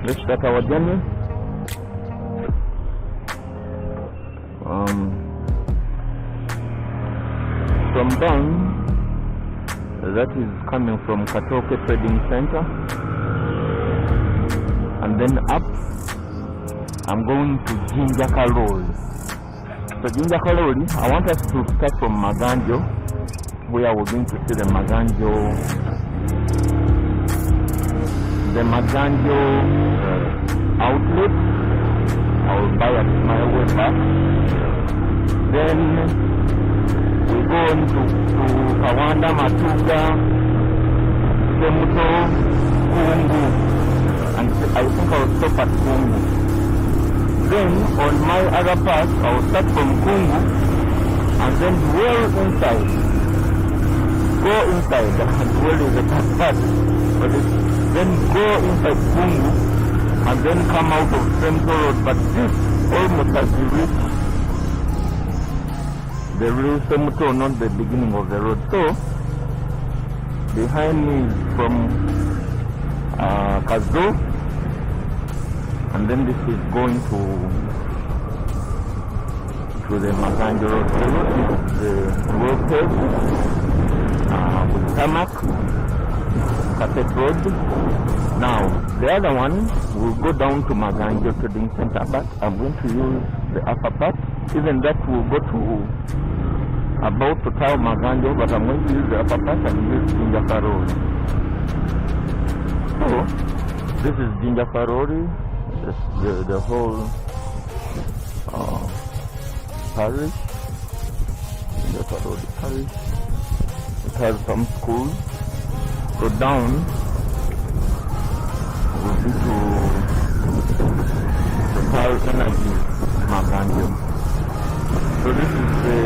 let's start our journey. From down, that is coming from 𝐀𝐥𝐸 Trading Center, and then up I'm going to 𝐑𝐢𝐝𝐿𝐴. So 𝐑𝐢𝐝𝐿𝐴, I want us to start from Maganjo, where we're going to see the Maganjo outlet. I will buy at my way back. Then we go on to Kawanda, Matuga, Ssemuto, Kungu, and I think I will stop at Kungu. Then on my other path, I will start from Kungu and then dwell inside. Go inside and dwell in the path. Then go inside Kungu and then come out of Ssemuto Road. But this almost as you reach the real Ssemuto, not the beginning of the road. So behind me is from 𝐀𝐥𝐨𝐧𝑠, and then this is going to the Maganjo Road. The road is road paved with tarmac, carpet road. Now the other one will go down to Maganjo Trading Center, but I'm going to use the upper part. Even that will go to about to town Maganjo, but I'm going to use the upper part and use 𝐑𝐢𝐝𝐿𝐴 Road. So this is 𝐑𝐢𝐝𝐿𝐴 Road, the whole parish. 𝐑𝐢𝐝𝐿𝐴 Road parish. It has some schools. So down will be to Total Energy Maganjo. So this is the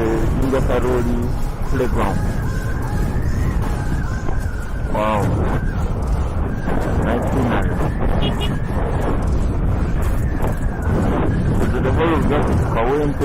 𝐑𝐢𝐝𝐿𝐴 playground. Wow, nice scenery. So the whole of that is 𝐀𝐥𝐸.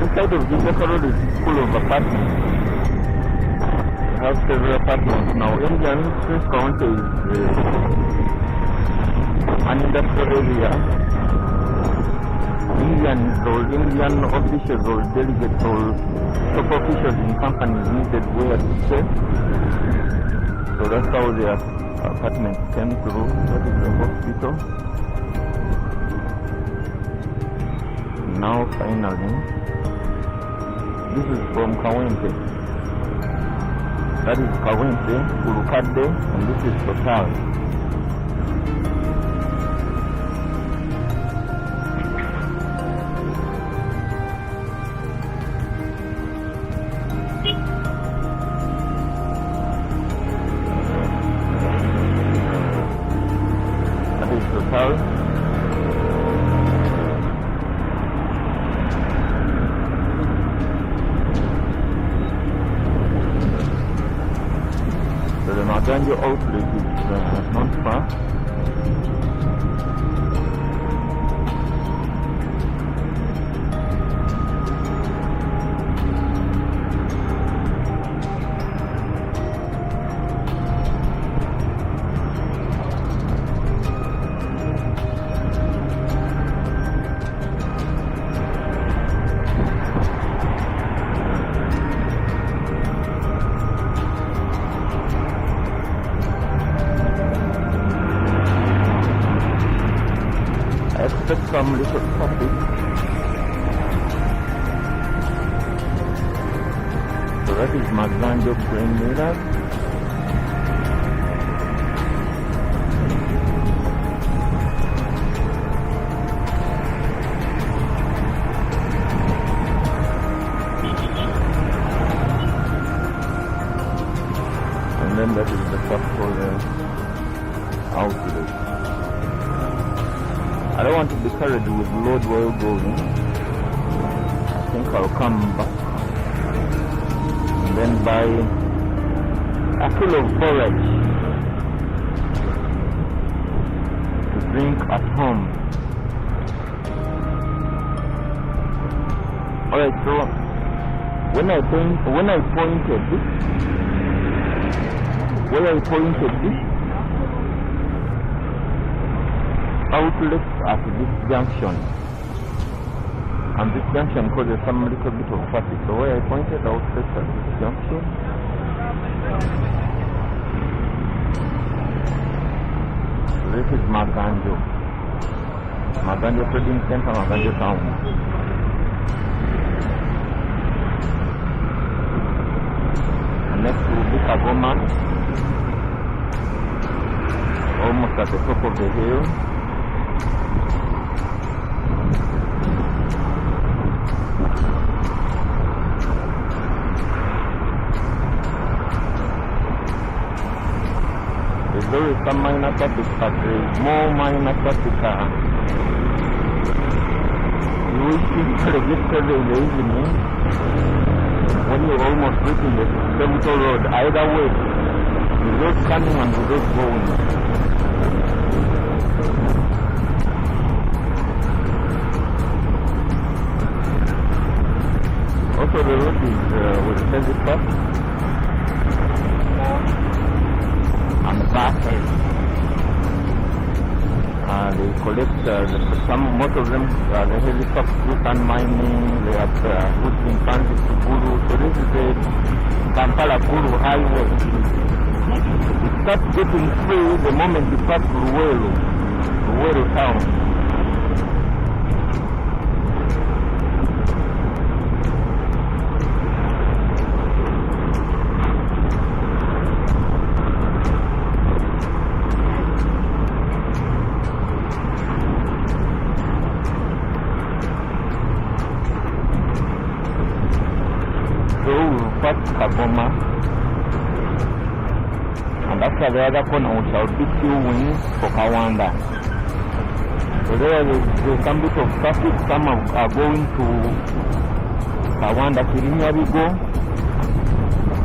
This side of 𝐑𝐢𝐝𝐿𝐴 Road is full of apartments. We have several apartments. Now Indian County is an industrial area. Indian officials or delegates or top officials in companies needed where to stay. So that's how their apartments came through. That is the hospital. Now finally, this is from 𝐀𝐥𝐸. That is 𝐀𝐥𝐸, Ulukade, and this is Total. That is Total. So the Maganjo outlet is not far. I expect some little traffic. So that is Maganjo Green Mirror. And then that is the top for the outlet. I don't want to be carried with load while going. I think I'll come back and then buy a kilo of forage to drink at home. Alright, so when I pointed this, outlets at this junction, and this junction causes some little bit of traffic. So where I pointed outlets at this junction, this is Maganjo Trading Center, Maganjo Town. Next will be Kagoma, almost at the top of the hill. There is some minor traffic, but there is more minor traffic. You will see registered in the evening when you're almost reaching the Ssemuto road. Either way, with those coming and with those going. Also, the road is with the heavy truck and the buses. They collect most of them, the heavy trucks do sand mining. They have put in transit to Gulu. So this is the Kampala-Gulu highway. It starts getting free the moment you pass Luweero town. First Kagoma, and after the other corner we shall be queuing for Kawanda. So there's some bit of traffic. Some are going to Kawanda, Kirinyabigo.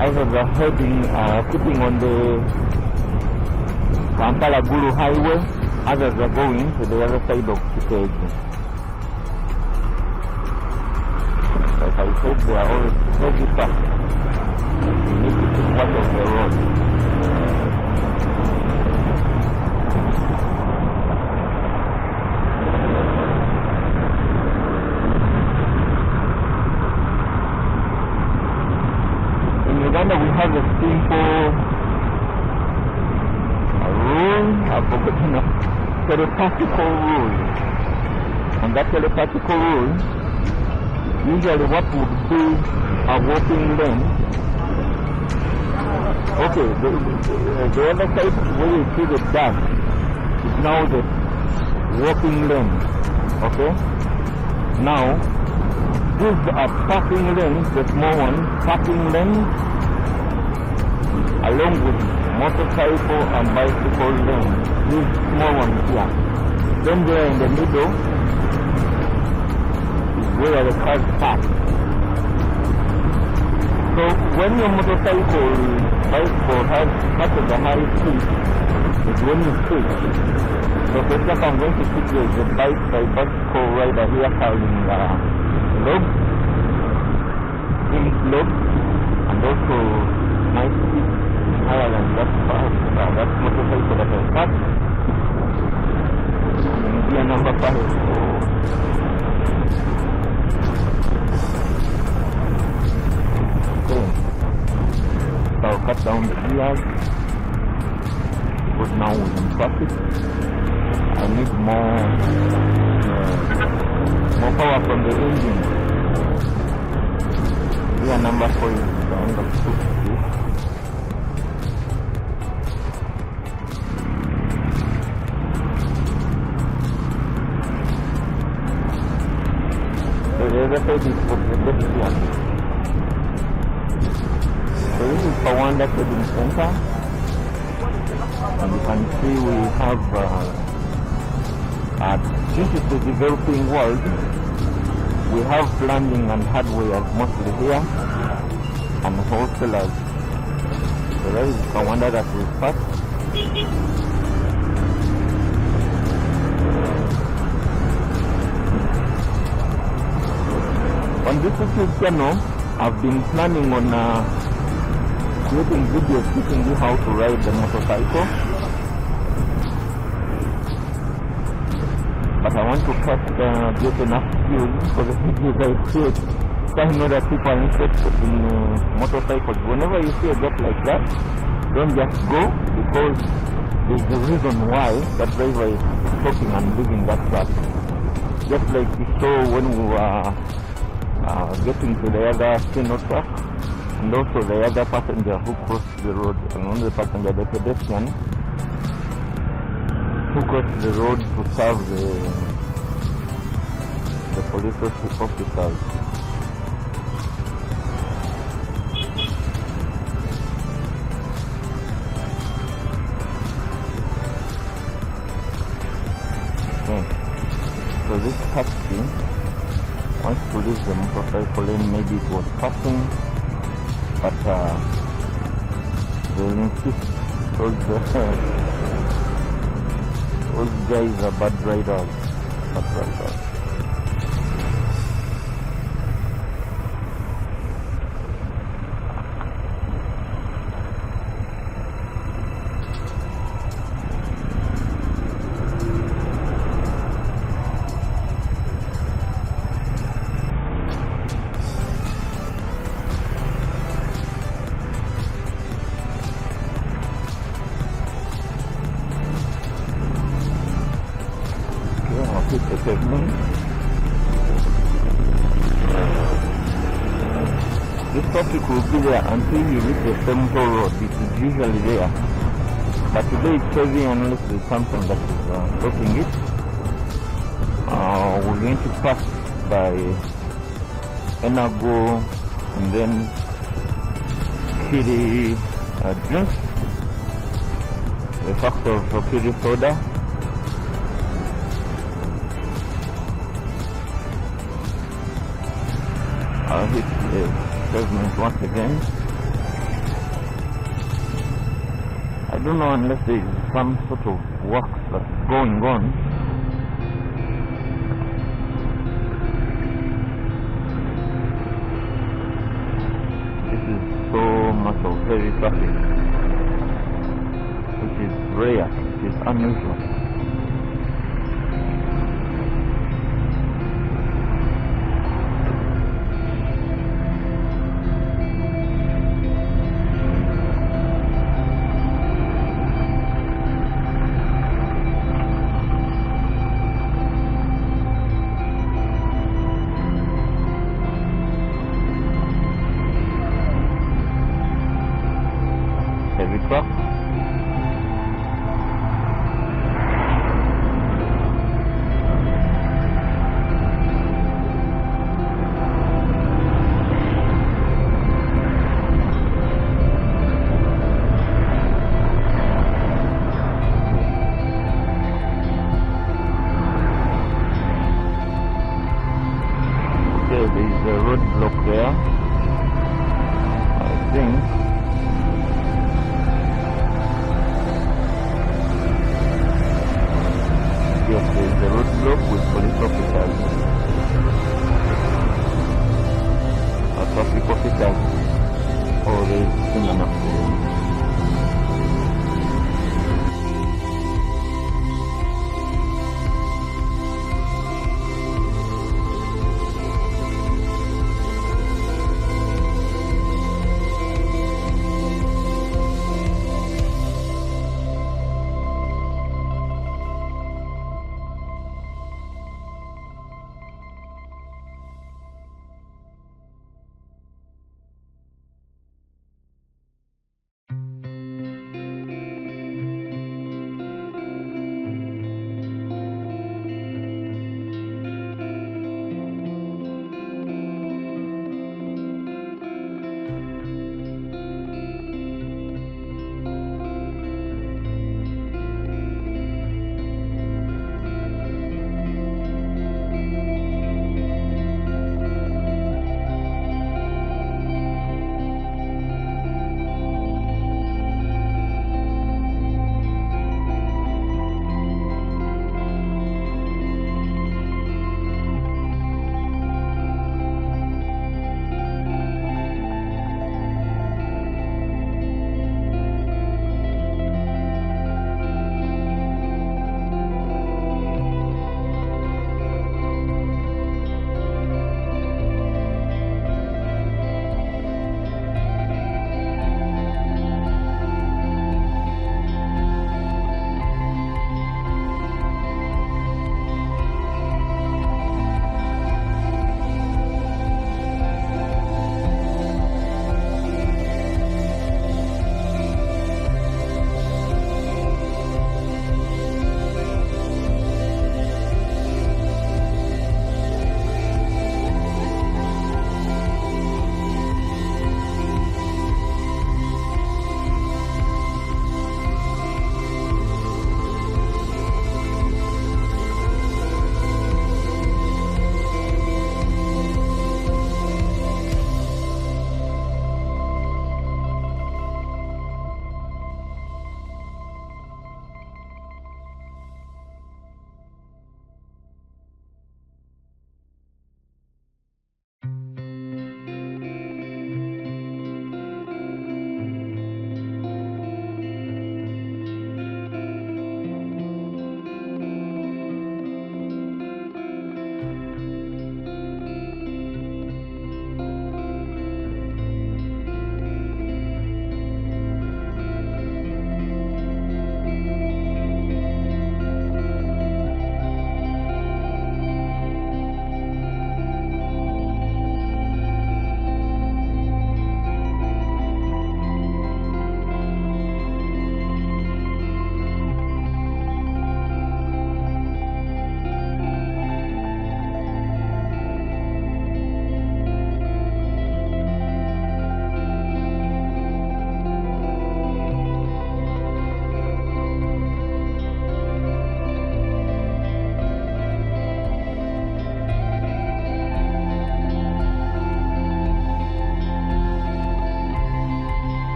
Others are heading, keeping on the Kampala-Gulu highway. Others are going to the other side of 𝐀𝐥𝐿. Like I said, they are always heavy traffic. You need to keep watch of the road. In Uganda we have a simple rule, telepathical rule. And that telepathical rule, usually what would be a walking lane. Okay, the other side where you see the dash is now the walking lane. Okay? Now, these are parking lanes, the small one, parking lanes, along with motorcycle and bicycle lanes. These small ones here. Then there in the middle is where the cars park. So when your motorcycle, bicycle has much of the high speed, is when you switch. So for example, I'm going to switch the bicycle rider here carrying log, and also my speed higher than that motorcycle that I parked. And gear number 5. So I'll cut down the gears because now we're in traffic. I need more power from the engine. Gear number 4 is down the 60. So the other side is for the left one. So this is Kawanda Trading Center, and you can see we have, this is the developing world. We have plumbing and hardware mostly here, and wholesalers. So there is Kawanda that will pass. On this YouTube channel, I've been planning on creating videos teaching you how to ride the motorcycle. But I want to first get enough skills for the videos I create. So I know that people are interested in motorcycles. Whenever you see a gap like that, don't just go, because there's a reason why that driver is stopping and leaving that track. Just like we saw when we were getting to the other Ssemuto track, and also the other passenger who crossed the road, and on the passenger, the pedestrian who crossed the road to serve the police officers. So this taxi wants to leave the motorcycle lane. Maybe it was passing, but they'll insist. Those guys are bad riders. Hit the pavement. This traffic will be there until you reach the Ssemuto road. It is usually there, but today it's heavy unless there's something that is blocking it. We're going to pass by Enago and then Kiri drinks, the factor of Kiri soda. I'll hit the pavement once again. I don't know unless there is some sort of work that's going on. This is so much of heavy traffic, which is rare, it is unusual. Heavy truck. Okay, there is a roadblock there, I think. Yes, there is a roadblock with police officers, traffic officers, or there is an accident.